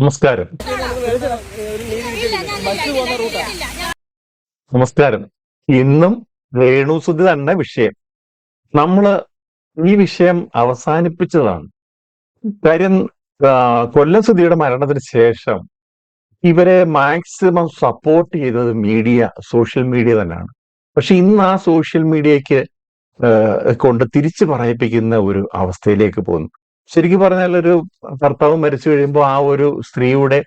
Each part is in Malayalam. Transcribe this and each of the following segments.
നമസ്കാരം. നമസ്കാരം. ഇന്നും രേണുസുതി തന്നെ വിഷയം. നമ്മള് ഈ വിഷയം അവസാനിപ്പിച്ചതാണ്. കാര്യം കൊല്ലം സുധിയുടെ മരണത്തിന് ശേഷം ഇവരെ മാക്സിമം സപ്പോർട്ട് ചെയ്തത് സോഷ്യൽ മീഡിയ തന്നെയാണ്. പക്ഷെ ഇന്ന് ആ സോഷ്യൽ മീഡിയക്ക് കൊണ്ട് തിരിച്ചു പറയിപ്പിക്കുന്ന ഒരു അവസ്ഥയിലേക്ക് പോകുന്നു. ശരിക്കും പറഞ്ഞാൽ ഒരു ഭർത്താവ് മരിച്ചു കഴിയുമ്പോൾ ആ ഒരു സ്ത്രീയുടെ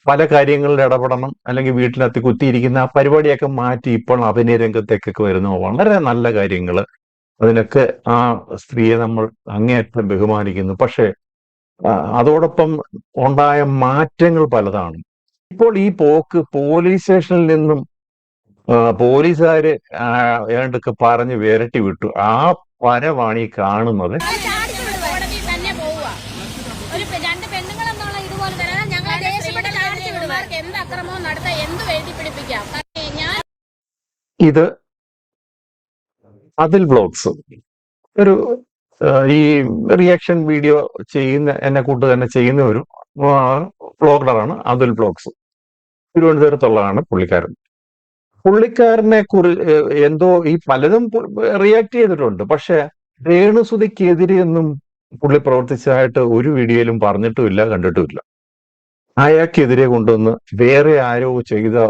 പല കാര്യങ്ങളിൽ ഇടപെടണം, അല്ലെങ്കിൽ വീട്ടിനകത്ത് കുത്തിയിരിക്കുന്ന ആ പരിപാടിയൊക്കെ മാറ്റി ഇപ്പോൾ അഭിനയ രംഗത്തേക്കൊക്കെ വരുന്നു. വളരെ നല്ല കാര്യങ്ങൾ, അതിനൊക്കെ ആ സ്ത്രീയെ നമ്മൾ അങ്ങേയറ്റം ബഹുമാനിക്കുന്നു. പക്ഷെ അതോടൊപ്പം ഉണ്ടായ മാറ്റങ്ങൾ പലതാണ്. ഇപ്പോൾ ഈ പോക്ക് പോലീസ് സ്റ്റേഷനിൽ നിന്നും പോലീസുകാര് ഏണ്ടൊക്കെ പറഞ്ഞ് വിരട്ടി വിട്ടു. ആ പരമാണ് ഈ കാണുന്നത്. ഇത് അതിൽ വ്ളോഗ്സ് ഒരു ഈ റിയാക്ഷൻ വീഡിയോ എന്നെ കൂട്ട് തന്നെ ചെയ്യുന്ന ഒരു വ്ളോഗറാണ് അതുൽ വ്ളോഗ്സ്. തിരുവനന്തപുരത്തുള്ളതാണ് പുള്ളിക്കാരൻ. പുള്ളിക്കാരനെ എന്തോ ഈ പലതും റിയാക്ട് ചെയ്തിട്ടുണ്ട്. പക്ഷെ രേണുസുതിക്കെതിരെയൊന്നും പുള്ളി പ്രവർത്തിച്ചതായിട്ട് ഒരു വീഡിയോയിലും പറഞ്ഞിട്ടുമില്ല, കണ്ടിട്ടുമില്ല. അയാൾക്കെതിരെ കൊണ്ടുവന്ന് വേറെ ആരോ ചെയ്ത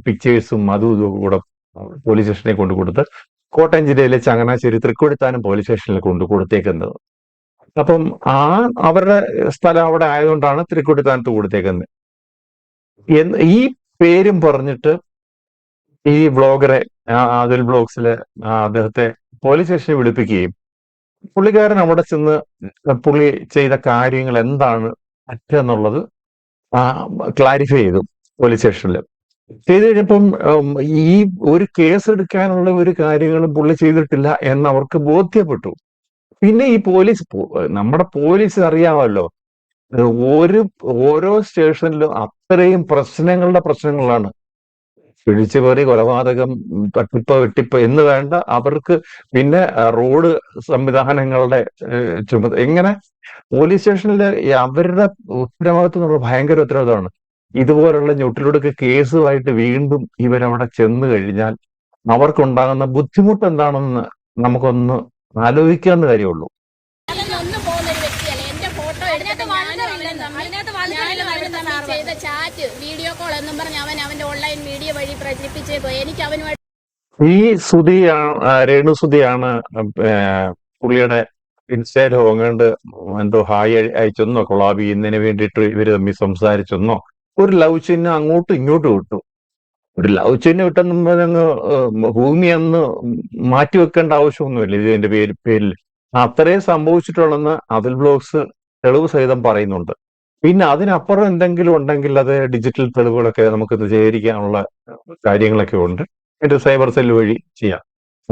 പിക്ചേഴ്സും അതും ഇതും കൂടെ പോലീസ് സ്റ്റേഷനിൽ കൊണ്ടു കൊടുത്ത് കോട്ടയം ജില്ലയിലെ ചങ്ങനാശ്ശേരി തൃക്കൊടിത്താനം പോലീസ് സ്റ്റേഷനിൽ കൊണ്ടു കൊടുത്തേക്കുന്നത്. അപ്പം അവരുടെ സ്ഥലം അവിടെ ആയതുകൊണ്ടാണ് തൃക്കൊടിത്താനത്ത് കൊടുത്തേക്കുന്നത്. ഈ പേരും പറഞ്ഞിട്ട് ഈ വ്ളോഗറെ അതുൽ വ്ളോഗ്സിലെ അദ്ദേഹത്തെ പോലീസ് സ്റ്റേഷനിൽ വിളിപ്പിക്കുകയും പുള്ളിക്കാരൻ അവിടെ ചെന്ന് പുള്ളി ചെയ്ത കാര്യങ്ങൾ എന്താണ് പറ്റുന്നുള്ളത് ക്ലാരിഫൈ ചെയ്തു പോലീസ് സ്റ്റേഷനിൽ. ചെയ്ത് കഴിഞ്ഞപ്പം ഈ ഒരു കേസ് എടുക്കാനുള്ള ഒരു കാര്യങ്ങളും പുള്ളി ചെയ്തിട്ടില്ല എന്ന് അവർക്ക് ബോധ്യപ്പെട്ടു. പിന്നെ ഈ നമ്മുടെ പോലീസ് അറിയാമല്ലോ, ഓരോ സ്റ്റേഷനിലും അത്രയും പ്രശ്നങ്ങളാണ്. പിടിച്ചുപറി, കൊലപാതകം, തട്ടിപ്പ്, വെട്ടിപ്പ് എന്ന് വേണ്ട, അവർക്ക് പിന്നെ റോഡ് സംവിധാനങ്ങളുടെ എങ്ങനെ പോലീസ് സ്റ്റേഷനിലെ അവരുടെ ഉത്തരവാദിത്വം എന്നുള്ള ഭയങ്കര ഉത്തരവാദിത്തമാണ്. ഇതുപോലുള്ള ഞൊട്ടിലൊടുക്ക് കേസുമായിട്ട് വീണ്ടും ഇവരവിടെ ചെന്ന് കഴിഞ്ഞാൽ അവർക്കുണ്ടാകുന്ന ബുദ്ധിമുട്ട് എന്താണെന്ന് നമുക്കൊന്ന് ആലോചിക്കാവുന്ന കാര്യമുള്ളൂ. വീഡിയോ കോൾ എന്നും പറഞ്ഞ് അവന്റെ ഓൺലൈൻ മീഡിയ വഴി പ്രചരിപ്പിച്ചേക്കോ. എനിക്ക് അവനുമായിട്ട് ഈ രേണുസുതിയാണ് പുള്ളിയുടെ ഇൻസ്റ്റയിലോ അങ്ങാണ്ട് എന്തോ ഹായ് അയച്ചെന്നോ കൊളാബ് ചെയ്യുന്നതിന് വേണ്ടിയിട്ട് ഇവര് തമ്മിൽ സംസാരിച്ചെന്നോ ഒരു ലവ് ചിഹ്നം അങ്ങോട്ടും ഇങ്ങോട്ടും ഇട്ടു. ഒരു ലവ് ചിഹ്നം ഇട്ടെന്ന് ഭൂമി അന്ന് മാറ്റിവെക്കേണ്ട ആവശ്യമൊന്നുമില്ല ഇതിന്റെ പേരിൽ. അത്രയും സംഭവിച്ചിട്ടുള്ളതെന്ന് അതിൽ വ്ളോഗ്സ് തെളിവ് സഹിതം പറയുന്നുണ്ട്. പിന്നെ അതിനപ്പുറം എന്തെങ്കിലും ഉണ്ടെങ്കിൽ അത് ഡിജിറ്റൽ തെളിവുകളൊക്കെ നമുക്ക് ശേഖരിക്കാനുള്ള കാര്യങ്ങളൊക്കെ ഉണ്ട്. ഒരു സൈബർ സെൽ വഴി ചെയ്യാം.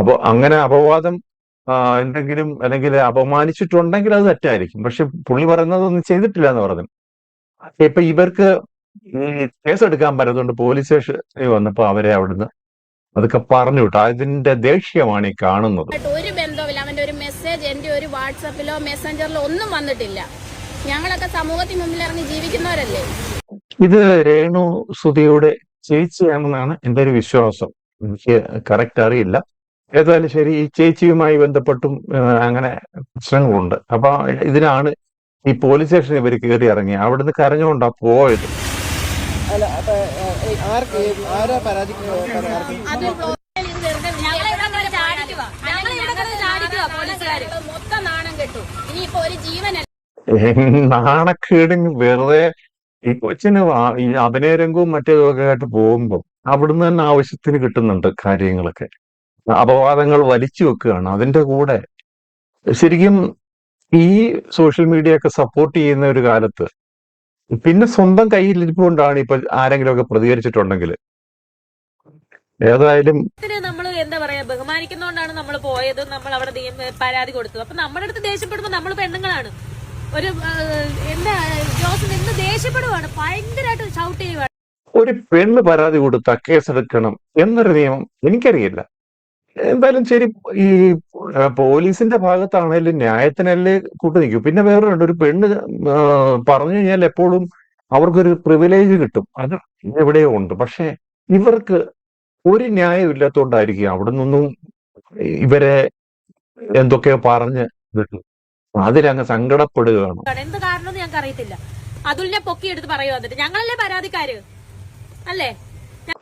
അപ്പോൾ അങ്ങനെ അപവാദം എന്തെങ്കിലും അല്ലെങ്കിൽ അപമാനിച്ചിട്ടുണ്ടെങ്കിൽ അത് തെറ്റായിരിക്കും. പക്ഷെ പുള്ളി പറയുന്നതൊന്നും ചെയ്തിട്ടില്ല എന്ന് പറഞ്ഞു. ഇപ്പൊ ഇവർക്ക് കേസെടുക്കാൻ പറ്റുന്നുണ്ട്. പോലീസ് സ്റ്റേഷനിൽ വന്നപ്പോ അവരെ അവിടുന്ന് അതൊക്കെ പറഞ്ഞു വിട്ടു. അതിന്റെ ദേഷ്യമാണ് ഈ കാണുന്നത്. ഒരു ബന്ധവുമില്ല. അവന്റെ ഒരു മെസ്സേജ് എന്റെ ഒരു വാട്സാപ്പിലോ മെസ്സഞ്ചറിലോ ഒന്നും വന്നിട്ടില്ല. ഞങ്ങളൊക്കെ സമൂഹത്തിന് മുമ്പിൽ ഇറങ്ങി ജീവിക്കുന്നവരല്ലേ. ഇത് രേണുസുതിയുടെ ചേച്ചിയാണെന്നാണ് എന്റെ ഒരു വിശ്വാസം. എനിക്ക് കറക്റ്റ് അറിയില്ല. ഏതായാലും ശരി, ഈ ചേച്ചിയുമായി ബന്ധപ്പെട്ടും അങ്ങനെ പ്രശ്നങ്ങളുണ്ട്. അപ്പൊ ഇതിനാണ് ഈ പോലീസ് സ്റ്റേഷനിൽ ഇവർ കയറി ഇറങ്ങി. അവിടുന്ന് കരഞ്ഞുകൊണ്ടാ പോയത്. നാണക്കേടിന് വെറുതെ ഈ കൊച്ചിന് ഈ അഭിനയ രംഗവും മറ്റേതൊക്കെ ആയിട്ട് പോകുമ്പോൾ അവിടുന്ന് തന്നെ ആവശ്യത്തിന് കിട്ടുന്നുണ്ട് കാര്യങ്ങളൊക്കെ. അപവാദങ്ങൾ വലിച്ചു വെക്കുകയാണ്. അതിന്റെ കൂടെ ശരിക്കും ഈ സോഷ്യൽ മീഡിയ ഒക്കെ സപ്പോർട്ട് ചെയ്യുന്ന ഒരു കാലത്ത് പിന്നെ സ്വന്തം കയ്യിലിരിപ്പുകൊണ്ടാണ് ഇപ്പൊ ആരെങ്കിലും ഒക്കെ പ്രതികരിച്ചിട്ടുണ്ടെങ്കിൽ. ഏതായാലും നമ്മൾ എന്താ പറയാ, ബഹുമാനിക്കുന്നോണ്ടാണ് നമ്മൾ പോയത്. നമ്മൾ അവിടെ പരാതി കൊടുത്തു. അപ്പൊ നമ്മുടെ അടുത്ത് ദേഷ്യപ്പെടുമ്പോ നമ്മൾ പെണ്ണുങ്ങളാണ്. ഒരു എന്താ ജോസ് നിന്ന് ദേഷ്യപ്പെടുവാണ്, ഭയങ്കരമായിട്ട് ഷൗട്ട് ചെയ്യുവാണ്. ഒരു പെണ്ണ് പരാതി കൊടുത്ത കേസെടുക്കണം എന്നൊരു നിയമം എനിക്കറിയില്ല. എന്തായാലും ശരി, ഈ പോലീസിന്റെ ഭാഗത്താണേലും ന്യായത്തിനല്ലേ കൂട്ടു നിൽക്കും. പിന്നെ വേറൊരു ഒരു പെണ്ണ് പറഞ്ഞു കഴിഞ്ഞാൽ എപ്പോഴും അവർക്കൊരു പ്രിവിലേജ് കിട്ടും. അത് എവിടെയോ ഉണ്ട്. പക്ഷെ ഇവർക്ക് ഒരു ന്യായം ഇല്ലാത്തതുകൊണ്ടായിരിക്കും അവിടെ നിന്നും ഇവരെ എന്തൊക്കെയോ പറഞ്ഞ് വിട്ടു. അതിലങ്ങ് സങ്കടപ്പെടുകയാണ്. എന്ത് കാരണം ഞങ്ങൾക്ക് അറിയത്തില്ല. അതുലിനെ പൊക്കിയെടുത്ത് പറയുക, എന്നിട്ട് ഞങ്ങളല്ലേ പരാതിക്കാര് അല്ലേ?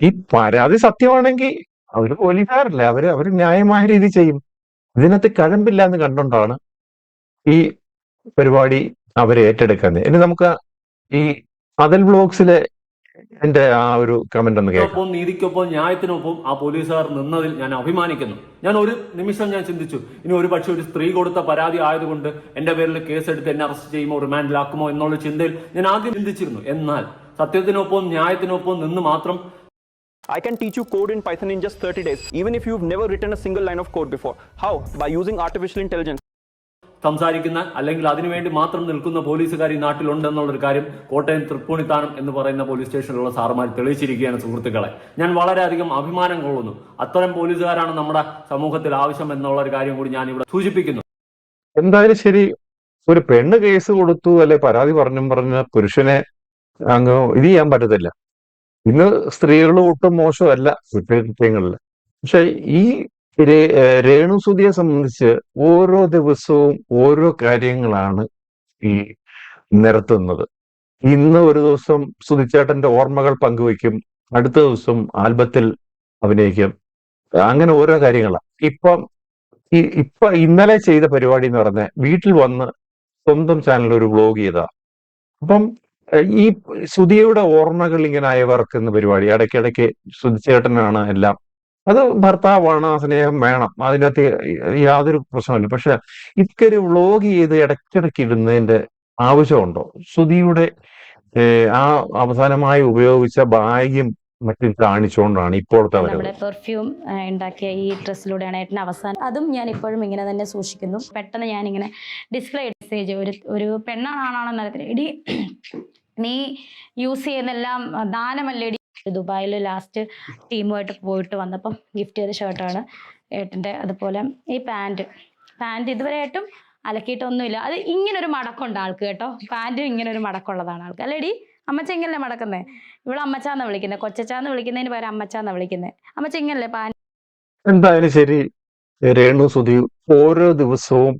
ഈ പരാതി സത്യമാണെങ്കിൽ അവര് പോലീസുകാരല്ലേ, അവര് ന്യായമായ രീതി ചെയ്യും. ഇതിനകത്ത് കഴമ്പില്ല എന്ന് കണ്ടുകൊണ്ടാണ് ഈ പരിപാടി അവര് ഏറ്റെടുക്കുന്നത്. ഇനി നമുക്ക് ഈ അതൽ ബ്ലോഗ്സിലെ എന്റെ ആ ഒരു കമന്റ് ഒന്ന് കേൾക്കാം. നീതിക്കൊപ്പം ന്യായത്തിനൊപ്പം ആ പോലീസുകാർ നിന്നതിൽ ഞാൻ അഭിമാനിക്കുന്നു. ഞാൻ ഒരു നിമിഷം ഞാൻ ചിന്തിച്ചു, ഇനി ഒരു പക്ഷെ ഒരു സ്ത്രീ കൊടുത്ത പരാതി ആയതുകൊണ്ട് എന്റെ പേരിൽ കേസെടുത്ത് എന്നെ അറസ്റ്റ് ചെയ്യുമോ, റിമാൻഡിലാക്കുമോ എന്നുള്ള ചിന്തയിൽ ഞാൻ ആദ്യം ചിന്തിച്ചിരുന്നു. എന്നാൽ സത്യത്തിനൊപ്പം ന്യായത്തിനൊപ്പം നിന്ന് മാത്രം I can teach you code in Python in just 30 days, even if you've never written a single line of code before. How? By using artificial intelligence. സംസാരിക്കുന്ന അല്ലെങ്കിൽ അതിനുവേണ്ടി മാത്രം നിൽക്കുന്ന പോലീസുകാർ ഈ നാട്ടിലുണ്ടെന്നുള്ളൊരു കാര്യം കോട്ടയം തൃപ്പൂണിത്താനം എന്ന് പറയുന്ന പോലീസ് സ്റ്റേഷനിലുള്ള സാറുമാർ തെളിയിച്ചിരിക്കുകയാണ് സുഹൃത്തുക്കളെ. ഞാൻ വളരെയധികം അഭിമാനം കൊള്ളുന്നു. അത്തരം പോലീസുകാരാണ് നമ്മുടെ സമൂഹത്തിൽ ആവശ്യം എന്നുള്ള ഒരു കാര്യം കൂടി ഞാൻ ഇവിടെ സൂചിപ്പിക്കുന്നു. എന്തായാലും ശരി, ഒരു പെണ്ണ് കേസ് കൊടുത്തു അല്ലെ പരാതി പറഞ്ഞ പുരുഷനെ അങ്ങ് ഇത് ചെയ്യാൻ പറ്റത്തില്ല. ഇന്ന് സ്ത്രീകൾ ഒട്ടും മോശമല്ല കുറ്റകൃത്യങ്ങളിൽ. പക്ഷെ ഈ രേണുസുതിയെ സംബന്ധിച്ച് ഓരോ ദിവസവും ഓരോ കാര്യങ്ങളാണ് ഈ നിരത്തുന്നത്. ഇന്ന് ഒരു ദിവസം സുധിച്ചേട്ടന്റെ ഓർമ്മകൾ പങ്കുവയ്ക്കും, അടുത്ത ദിവസം ആൽബത്തിൽ അഭിനയിക്കും, അങ്ങനെ ഓരോ കാര്യങ്ങളാണ്. ഇപ്പൊ ഇന്നലെ ചെയ്ത പരിപാടി എന്ന് പറഞ്ഞ വീട്ടിൽ വന്ന് സ്വന്തം ചാനലിൽ ഒരു വ്ലോഗ് ചെയ്താ. അപ്പം ഈ സുധിയുടെ ഓർമ്മകൾ ഇങ്ങനെ അയവറക്കുന്ന പരിപാടി ഇടയ്ക്കിടയ്ക്ക് സുധിച്ചേട്ടനാണ് എല്ലാം. അത് ഭർത്താവാണ്, ആ സ്നേഹം വേണം, അതിനകത്ത് യാതൊരു പ്രശ്നമില്ല. പക്ഷെ ഇതൊരു വ്ലോഗ് ചെയ്ത് ഇടയ്ക്കിടയ്ക്ക് ഇടുന്നതിന്റെ ആവശ്യമുണ്ടോ? സുധിയുടെ ആ അവസാനമായി ഉപയോഗിച്ച ബാഗും മറ്റും കാണിച്ചുകൊണ്ടാണ് ഇപ്പോഴത്തെ നമ്മുടെ പെർഫ്യൂം ഉണ്ടാക്കിയ ഈ ഡ്രസ്സിലൂടെയാണ് ഏട്ടൻ അവസാനം. അതും ഞാൻ ഇപ്പോഴും ഇങ്ങനെ തന്നെ സൂക്ഷിക്കുന്നു. പെട്ടെന്ന് ഞാനിങ്ങനെ ഡിസ്പ്ലേ മെസ്സേജ് ഒരു പെണ്ണാണാണെന്ന് അറിയത്തില്ല, ഇടി നീ യൂസ് ചെയ്യുന്നെല്ലാം ദാനമല്ലേടി. ദുബായിൽ ലാസ്റ്റ് ടീമുമായിട്ട് പോയിട്ട് വന്നപ്പം ഗിഫ്റ്റ് ചെയ്ത ഷർട്ടാണ് ഏട്ടൻ്റെ. അതുപോലെ ഈ പാൻറ് ഇതുവരെയായിട്ടും അലക്കിയിട്ടൊന്നുമില്ല. അത് ഇങ്ങനൊരു മടക്കമുണ്ട് ആൾക്ക് കേട്ടോ. പാൻറ്റും ഇങ്ങനൊരു മടക്കമുള്ളതാണ് ആൾക്ക്. അല്ലേടി അമ്മച്ച ഇങ്ങനല്ലേ മടക്കുന്നത്? ഇവിടെ അമ്മച്ചാന്ന് വിളിക്കുന്നത്, കൊച്ചാന്ന് വിളിക്കുന്നതിന് പകരം അമ്മച്ചാന്ന് വിളിക്കുന്നത്. അമ്മച്ച ഇങ്ങനല്ലേ പാൻറ്. എന്തായാലും ശരി, രേണു സുധി ഓരോ ദിവസവും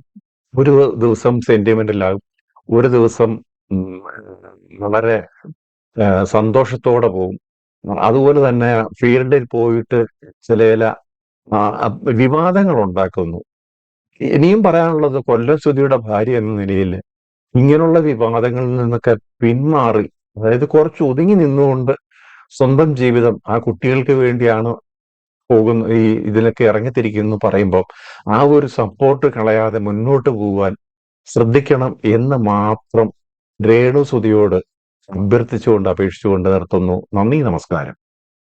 ഒരു ദിവസം സെന്റിമെന്റലാകും, ഒരു ദിവസം വളരെ സന്തോഷത്തോടെ പോകും. അതുപോലെ തന്നെ ഫീൽഡിൽ പോയിട്ട് ചില വിവാദങ്ങൾ ഉണ്ടാക്കുന്നു. ഇനിയും പറയാനുള്ളത് കൊല്ലം സുധിയുടെ ഭാര്യ എന്ന നിലയിൽ ഇങ്ങനെയുള്ള വിവാദങ്ങളിൽ നിന്നൊക്കെ പിന്മാറി, അതായത് കുറച്ച് ഒതുങ്ങി നിന്നുകൊണ്ട് സ്വന്തം ജീവിതം ആ കുട്ടികൾക്ക് വേണ്ടിയാണ് പോകുന്ന ഈ ഇതിലൊക്കെ ഇറങ്ങിത്തിരിക്കുന്നു പറയുമ്പോൾ ആ ഒരു സപ്പോർട്ട് കളയാതെ മുന്നോട്ട് പോകാൻ ശ്രദ്ധിക്കണം എന്ന് മാത്രം രേണു സുധിയോട് അഭ്യർത്ഥിച്ചുകൊണ്ട് അപേക്ഷിച്ചുകൊണ്ട് നിർത്തുന്നു. നന്ദി, നമസ്കാരം.